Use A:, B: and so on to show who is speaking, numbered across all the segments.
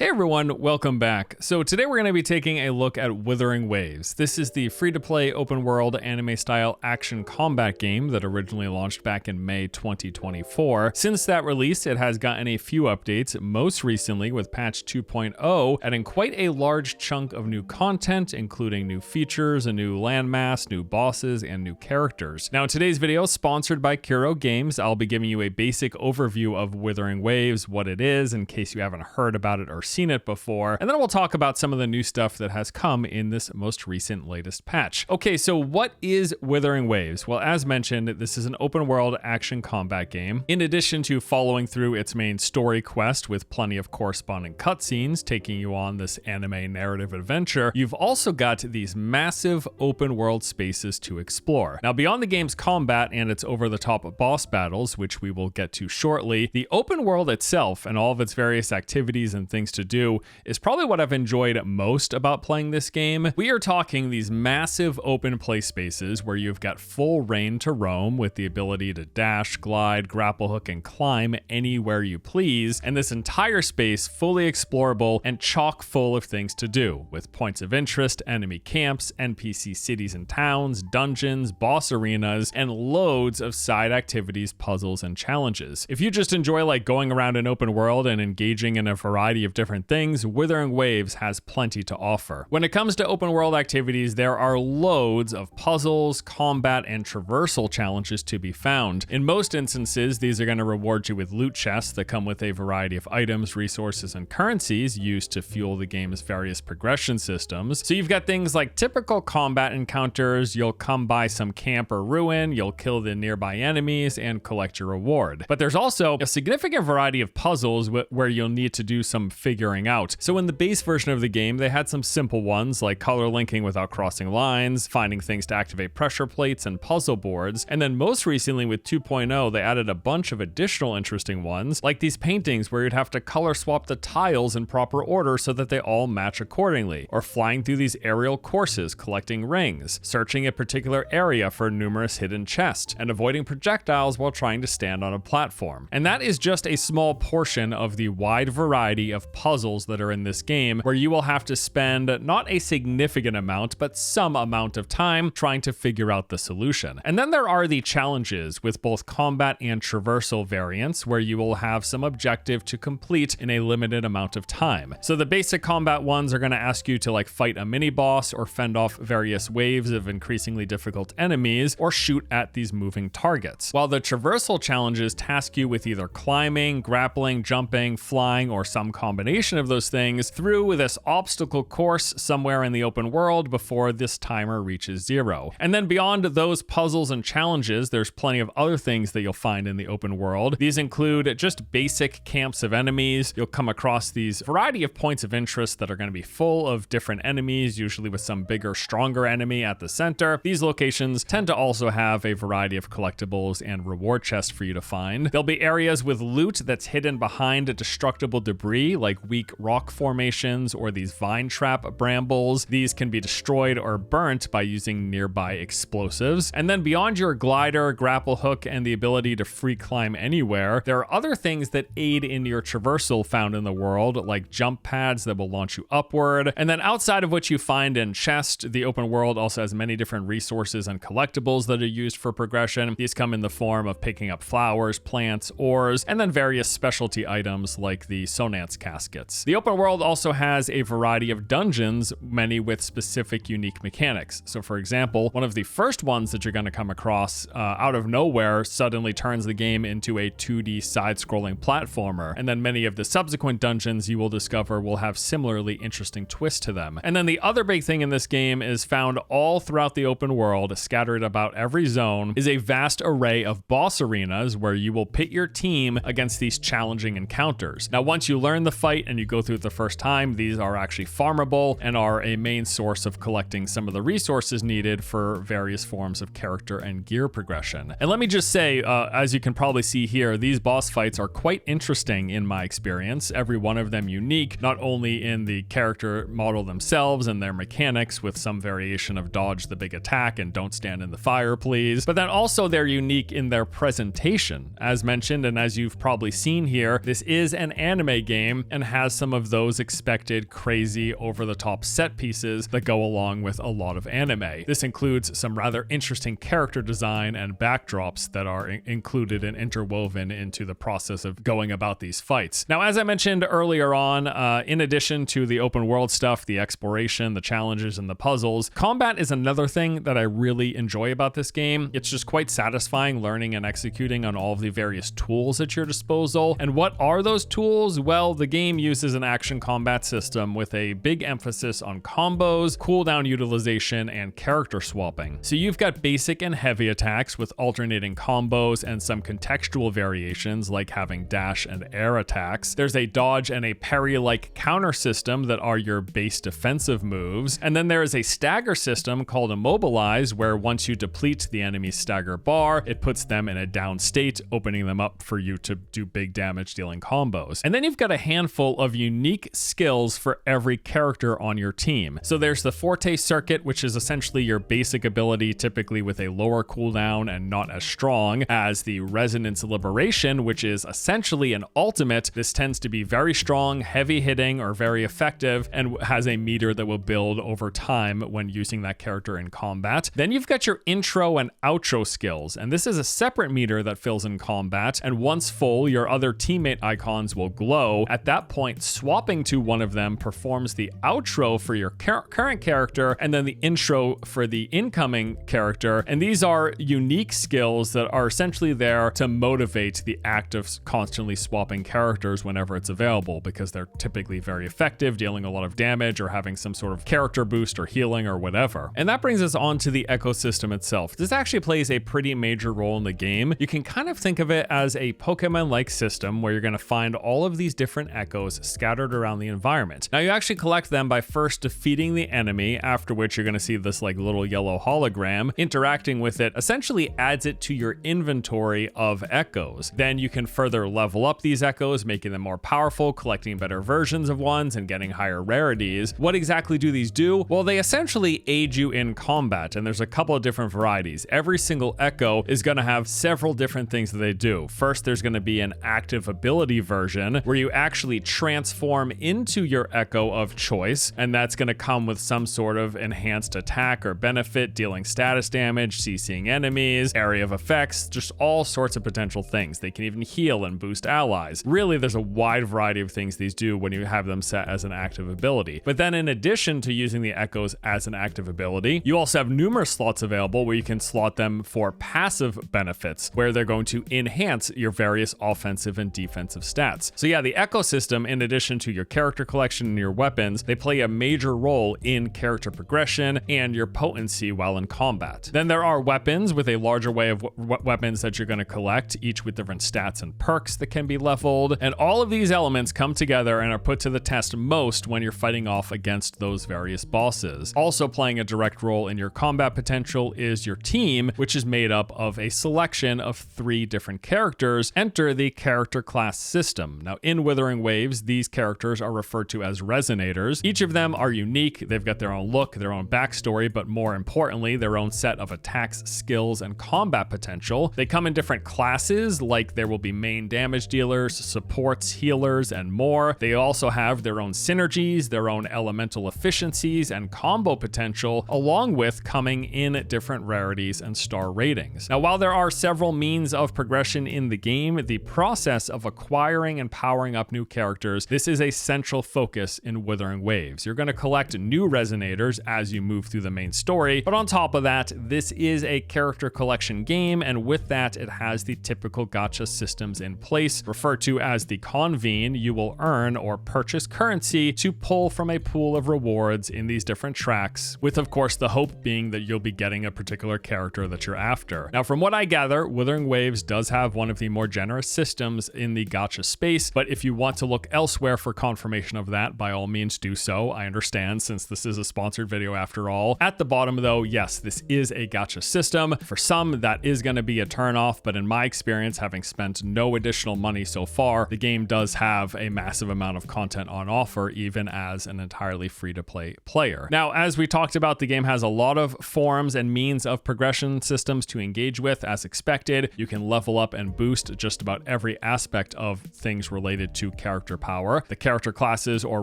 A: Hey everyone, welcome back. So today we're going to be taking a look at Wuthering Waves. This is the free-to-play open-world anime-style action combat game that originally launched back in May 2024. Since that release, it has gotten a few updates, most recently with patch 2.0, adding quite a large chunk of new content, including new features, a new landmass, new bosses, and new characters. Now in today's video, sponsored by Kuro Games, I'll be giving you a basic overview of Wuthering Waves, what it is, in case you haven't heard about it or seen it before, and then we'll talk about some of the new stuff that has come in this most recent latest patch. Okay, so what is Wuthering Waves? Well, as mentioned, this is an open world action combat game. In addition to following through its main story quest with plenty of corresponding cutscenes taking you on this anime narrative adventure, you've also got these massive open world spaces to explore. Now, beyond the game's combat and its over-the-top boss battles, which we will get to shortly, the open world itself and all of its various activities and things to do is probably what I've enjoyed most about playing this game. We are talking these massive open play spaces where you've got full reign to roam with the ability to dash, glide, grapple hook, and climb anywhere you please, and this entire space fully explorable and chock full of things to do, with points of interest, enemy camps, NPC cities and towns, dungeons, boss arenas, and loads of side activities, puzzles, and challenges. If you just enjoy like going around an open world and engaging in a variety of different things, Wuthering Waves has plenty to offer. When it comes to open world activities, there are loads of puzzles, combat, and traversal challenges to be found. In most instances, these are going to reward you with loot chests that come with a variety of items, resources, and currencies used to fuel the game's various progression systems. So you've got things like typical combat encounters, you'll come by some camp or ruin, you'll kill the nearby enemies, and collect your reward. But there's also a significant variety of puzzles where you'll need to do some figuring out. So in the base version of the game, they had some simple ones like color linking without crossing lines, finding things to activate pressure plates, and puzzle boards. And then most recently with 2.0, they added a bunch of additional interesting ones, like these paintings where you'd have to color swap the tiles in proper order so that they all match accordingly, or flying through these aerial courses, collecting rings, searching a particular area for numerous hidden chests, and avoiding projectiles while trying to stand on a platform. And that is just a small portion of the wide variety of puzzles that are in this game, where you will have to spend not a significant amount, but some amount of time trying to figure out the solution. And then there are the challenges with both combat and traversal variants, where you will have some objective to complete in a limited amount of time. So the basic combat ones are going to ask you to like fight a mini boss or fend off various waves of increasingly difficult enemies or shoot at these moving targets, while the traversal challenges task you with either climbing, grappling, jumping, flying, or some combination of those things through this obstacle course somewhere in the open world before this timer reaches 0. And then beyond those puzzles and challenges, there's plenty of other things that you'll find in the open world. These include just basic camps of enemies. You'll come across these variety of points of interest that are going to be full of different enemies, usually with some bigger, stronger enemy at the center. These locations tend to also have a variety of collectibles and reward chests for you to find. There'll be areas with loot that's hidden behind destructible debris like weak rock formations or these vine trap brambles. These can be destroyed or burnt by using nearby explosives. And then beyond your glider, grapple hook, and the ability to free climb anywhere, there are other things that aid in your traversal found in the world, like jump pads that will launch you upward. And then outside of what you find in chest, the open world also has many different resources and collectibles that are used for progression. These come in the form of picking up flowers, plants, ores, and then various specialty items like the Sonance caskets. The open world also has a variety of dungeons, many with specific unique mechanics. So for example, one of the first ones that you're going to come across out of nowhere suddenly turns the game into a 2D side-scrolling platformer, and then many of the subsequent dungeons you will discover will have similarly interesting twists to them. And then the other big thing in this game is found all throughout the open world, scattered about every zone, is a vast array of boss arenas where you will pit your team against these challenging encounters. Now, once you learn the fight and you go through it the first time, these are actually farmable and are a main source of collecting some of the resources needed for various forms of character and gear progression. And let me just say, as you can probably see here, these boss fights are quite interesting in my experience, every one of them unique, not only in the character model themselves and their mechanics with some variation of dodge the big attack and don't stand in the fire please, but then also they're unique in their presentation. As mentioned, and as you've probably seen here, this is an anime game and has some of those expected crazy over-the-top set pieces that go along with a lot of anime. This includes some rather interesting character design and backdrops that are included and interwoven into the process of going about these fights. Now, as I mentioned earlier on, in addition to the open world stuff, the exploration, the challenges, and the puzzles, combat is another thing that I really enjoy about this game. It's just quite satisfying learning and executing on all of the various tools at your disposal. And what are those tools? Well, the game uses an action combat system with a big emphasis on combos, cooldown utilization, and character swapping. So you've got basic and heavy attacks with alternating combos and some contextual variations like having dash and air attacks. There's a dodge and a parry-like counter system that are your base defensive moves. And then there is a stagger system called Immobilize, where once you deplete the enemy's stagger bar, it puts them in a down state, opening them up for you to do big damage dealing combos. And then you've got a handful of unique skills for every character on your team. So there's the Forte Circuit, which is essentially your basic ability, typically with a lower cooldown and not as strong as the Resonance Liberation, which is essentially an ultimate. This tends to be very strong, heavy hitting, or very effective, and has a meter that will build over time when using that character in combat. Then you've got your intro and outro skills, and this is a separate meter that fills in combat, and once full, your other teammate icons will glow. At that point, swapping to one of them performs the outro for your current character, and then the intro for the incoming character. And these are unique skills that are essentially there to motivate the act of constantly swapping characters whenever it's available, because they're typically very effective, dealing a lot of damage or having some sort of character boost or healing or whatever. And that brings us on to the ecosystem itself. This actually plays a pretty major role in the game. You can kind of think of it as a Pokemon-like system where you're going to find all of these different echoes scattered around the environment. Now, you actually collect them by first defeating the enemy, after which you're going to see this like little yellow hologram. Interacting with it essentially adds it to your inventory of echoes. Then you can further level up these echoes, making them more powerful, collecting better versions of ones, and getting higher rarities. What exactly do these do? Well, they essentially aid you in combat, and there's a couple of different varieties. Every single echo is going to have several different things that they do. First, there's going to be an active ability version where you actually transform into your echo of choice, and that's going to come with some sort of enhanced attack or benefit, dealing status damage, CCing enemies, area of effects, just all sorts of potential things. They can even heal and boost allies. Really, there's a wide variety of things these do when you have them set as an active ability. But then in addition to using the echoes as an active ability, you also have numerous slots available where you can slot them for passive benefits, where they're going to enhance your various offensive and defensive stats. So yeah, the ecosystem, in addition to your character collection and your weapons, they play a major role in character progression and your potency while in combat. Then there are weapons with a larger way of weapons that you're going to collect, each with different stats and perks that can be leveled. And all of these elements come together and are put to the test most when you're fighting off against those various bosses. Also playing a direct role in your combat potential is your team, which is made up of a selection of 3 different characters. Enter the character class system. Now, in Wuthering Waves, these characters are referred to as resonators. Each of them are unique. They've got their own look, their own backstory, but more importantly, their own set of attacks, skills, and combat potential. They come in different classes, like there will be main damage dealers, supports, healers, and more. They also have their own synergies, their own elemental efficiencies, and combo potential, along with coming in different rarities and star ratings. Now, while there are several means of progression in the game, the process of acquiring and powering up new characters, this is a central focus in Wuthering Waves. You're going to collect new resonators as you move through the main story, but on top of that, this is a character collection game, and with that, it has the typical gacha systems in place. Referred to as the convene, you will earn or purchase currency to pull from a pool of rewards in these different tracks, with of course the hope being that you'll be getting a particular character that you're after. Now, from what I gather, Wuthering Waves does have one of the more generous systems in the gacha space, but if you want to look elsewhere for confirmation of that, by all means do so. I understand, since this is a sponsored video after all. At the bottom though, yes, this is a gacha system. For some, that is going to be a turnoff, but in my experience, having spent no additional money so far, the game does have a massive amount of content on offer, even as an entirely free-to-play player. Now, as we talked about, the game has a lot of forms and means of progression systems to engage with. As expected, you can level up and boost just about every aspect of things related to character character power. The character classes or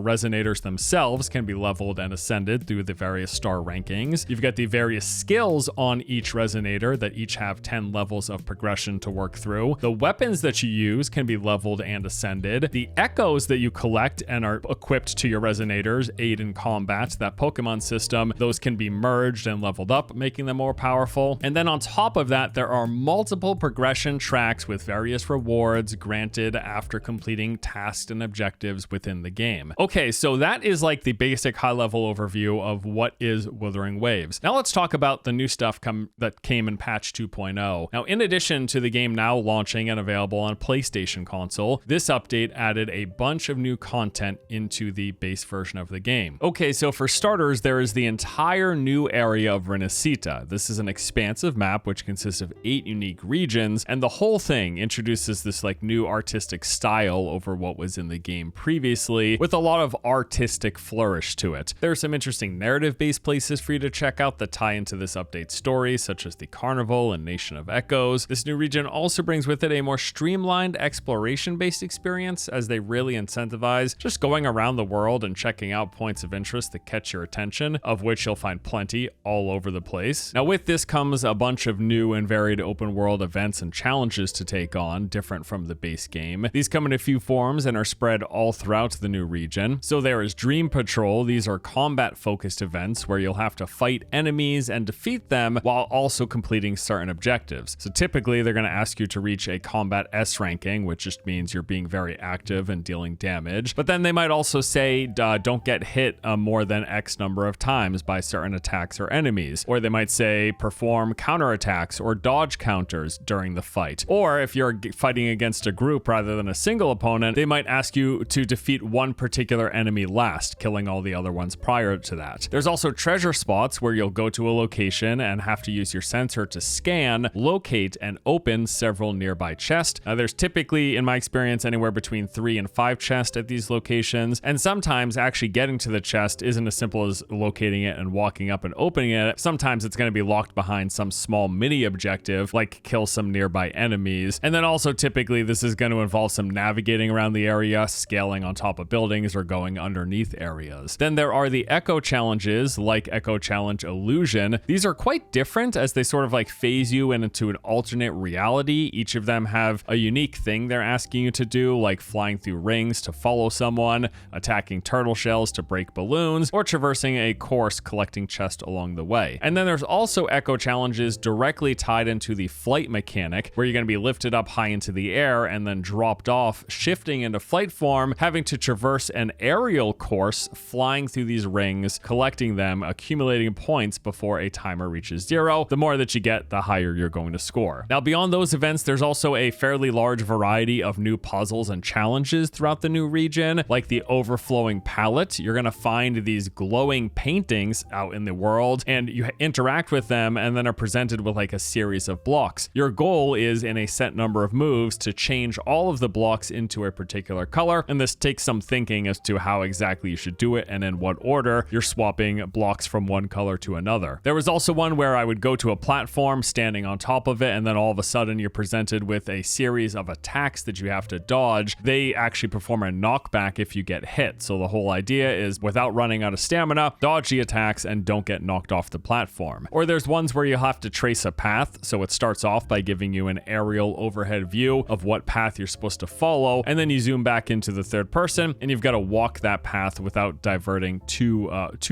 A: resonators themselves can be leveled and ascended through the various star rankings. You've got the various skills on each resonator that each have 10 levels of progression to work through. The weapons that you use can be leveled and ascended. The echoes that you collect and are equipped to your resonators aid in combat. That Pokemon system, those can be merged and leveled up, making them more powerful. And then on top of that, there are multiple progression tracks with various rewards granted after completing tasks and objectives within the game. Okay, so that is like the basic high-level overview of what is Wuthering Waves. Now let's talk about the new stuff that came in patch 2.0. Now, in addition to the game now launching and available on PlayStation console, this update added a bunch of new content into the base version of the game. Okay, so for starters, there is the entire new area of Renacita. This is an expansive map which consists of 8 unique regions, and the whole thing introduces this like new artistic style over what was in the game previously, with a lot of artistic flourish to it. There are some interesting narrative-based places for you to check out that tie into this update story, such as the Carnival and Nation of Echoes. This new region also brings with it a more streamlined exploration-based experience, as they really incentivize just going around the world and checking out points of interest that catch your attention, of which you'll find plenty all over the place. Now with this comes a bunch of new and varied open world events and challenges to take on, different from the base game. These come in a few forms and are spread all throughout the new region. So there is Dream Patrol. These are combat focused events where you'll have to fight enemies and defeat them while also completing certain objectives. So typically they're going to ask you to reach a combat S ranking, which just means you're being very active and dealing damage. But then they might also say don't get hit more than X number of times by certain attacks or enemies. Or they might say perform counterattacks or dodge counters during the fight. Or if you're fighting against a group rather than a single opponent, they might ask you to defeat one particular enemy last, killing all the other ones prior to that. There's also treasure spots where you'll go to a location and have to use your sensor to scan, locate, and open several nearby chests. There's typically, in my experience, anywhere between 3 and 5 chests at these locations, and sometimes actually getting to the chest isn't as simple as locating it and walking up and opening it. Sometimes it's going to be locked behind some small mini objective, like kill some nearby enemies. And then also typically this is going to involve some navigating around the area, scaling on top of buildings, or going underneath areas. Then there are the Echo challenges, like Echo Challenge Illusion. These are quite different as they sort of like phase you into an alternate reality. Each of them have a unique thing they're asking you to do, like flying through rings to follow someone, attacking turtle shells to break balloons, or traversing a course collecting chests along the way. And then there's also Echo challenges directly tied into the flight mechanic, where you're going to be lifted up high into the air and then dropped off, shifting into flight form, having to traverse an aerial course, flying through these rings, collecting them, accumulating points before a timer reaches 0. The more that you get, the higher you're going to score. Now, beyond those events, there's also a fairly large variety of new puzzles and challenges throughout the new region, like the Overflowing Palette. You're going to find these glowing paintings out in the world, and you interact with them and then are presented with like a series of blocks. Your goal is, in a set number of moves, to change all of the blocks into a particular color, and this takes some thinking as to how exactly you should do it and in what order you're swapping blocks from one color to another. There was also one where I would go to a platform, standing on top of it, and then all of a sudden you're presented with a series of attacks that you have to dodge. They actually perform a knockback if you get hit. So the whole idea is, without running out of stamina, dodge the attacks and don't get knocked off the platform. Or there's ones where you have to trace a path. So it starts off by giving you an aerial overhead view of what path you're supposed to follow, and then you zoom back into the third person and you've got to walk that path without diverting too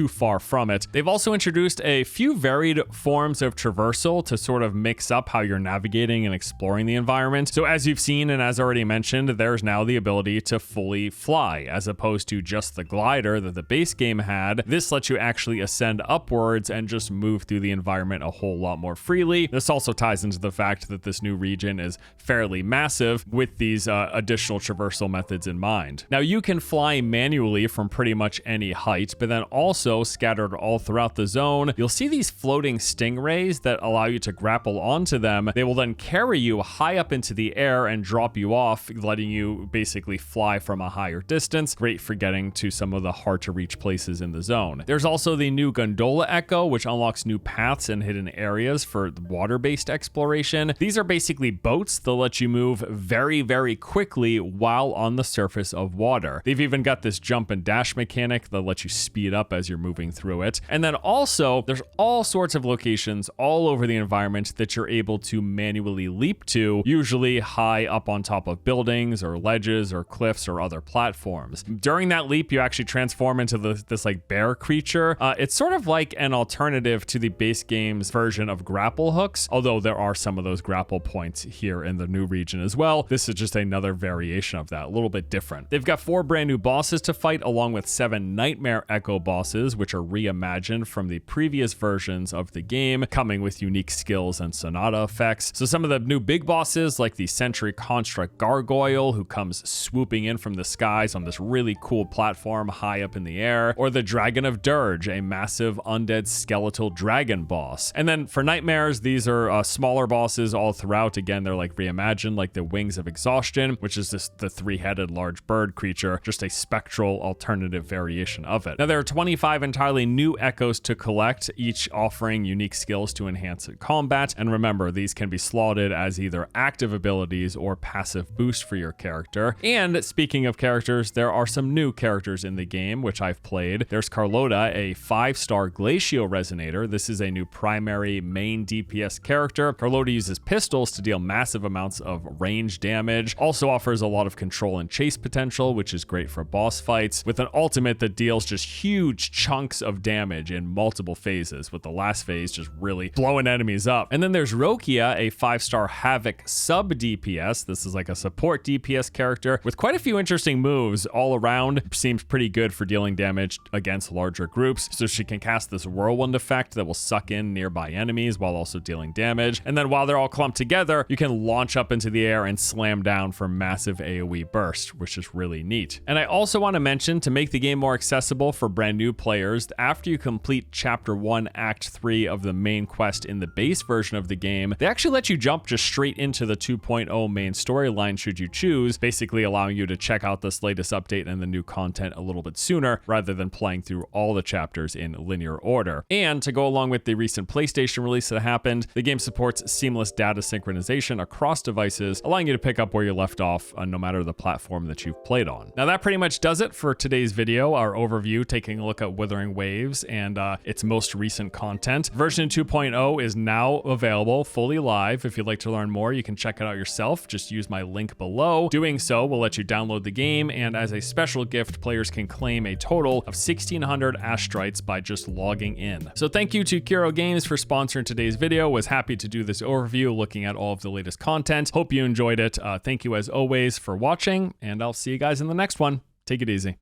A: far from it. They've also introduced a few varied forms of traversal to sort of mix up how you're navigating and exploring the environment. So as you've seen and as already mentioned, there's now the ability to fully fly, as opposed to just the glider that the base game had. This lets you actually ascend upwards and just move through the environment a whole lot more freely. This also ties into the fact that this new region is fairly massive, with these additional traversal methods in mind. Now, you can fly manually from pretty much any height, but then also scattered all throughout the zone, you'll see these floating stingrays that allow you to grapple onto them. They will then carry you high up into the air and drop you off, letting you basically fly from a higher distance. Great for getting to some of the hard to reach places in the zone. There's also the new Gondola Echo, which unlocks new paths and hidden areas for water-based exploration. These are basically boats that let you move very, very quickly while on the surface of water. They've even got this jump and dash mechanic that lets you speed up as you're moving through it. And then also, there's all sorts of locations all over the environment that you're able to manually leap to, usually high up on top of buildings or ledges or cliffs or other platforms. During that leap, you actually transform into this like bear creature. It's sort of like an alternative to the base game's version of grapple hooks, although there are some of those grapple points here in the new region as well. This is just another variation of that, a little bit different. They've got 4 brand new bosses to fight, along with 7 Nightmare Echo bosses, which are reimagined from the previous versions of the game, coming with unique skills and Sonata effects. So some of the new big bosses, like the Century Construct Gargoyle, who comes swooping in from the skies on this really cool platform high up in the air, or the Dragon of Dirge, a massive undead skeletal dragon boss. And then for nightmares, these are smaller bosses all throughout. Again, they're like reimagined, like the Wings of Exhaustion, which is the 3-headed large bird creature, just a spectral alternative variation of it. Now, there are 25 entirely new echoes to collect, each offering unique skills to enhance combat. And remember, these can be slotted as either active abilities or passive boost for your character. And speaking of characters, there are some new characters in the game, which I've played. There's Carlota, a 5-star Glacio Resonator. This is a new primary main DPS character. Carlota uses pistols to deal massive amounts of range damage, also offers a lot of control and chase potential, which is great for boss fights, with an ultimate that deals just huge chunks of damage in multiple phases, with the last phase just really blowing enemies up. And then there's Rokia, a 5-star Havoc sub DPS. This is like a support DPS character with quite a few interesting moves all around. Seems pretty good for dealing damage against larger groups. So she can cast this whirlwind effect that will suck in nearby enemies while also dealing damage. And then while they're all clumped together, you can launch up into the air and slam down for massive AoE burst, which is really neat. And I also want to mention, to make the game more accessible for brand new players, after you complete Chapter 1, Act 3 of the main quest in the base version of the game, they actually let you jump just straight into the 2.0 main storyline should you choose, basically allowing you to check out this latest update and the new content a little bit sooner, rather than playing through all the chapters in linear order. And to go along with the recent PlayStation release that happened, the game supports seamless data synchronization across devices, allowing you to pick up where you left off no matter the platform that you've played on. Now that pretty much does it for today's video, our overview taking a look at Wuthering Waves and its most recent content. Version 2.0 is now available fully live. If you'd like to learn more, you can check it out yourself. Just use my link below. Doing so will let you download the game, and as a special gift, players can claim a total of 1,600 Astrites by just logging in. So thank you to Kuro Games for sponsoring today's video. Was happy to do this overview looking at all of the latest content. Hope you enjoyed it. Thank you as always for watching, and I'll see you guys in the next one. Take it easy.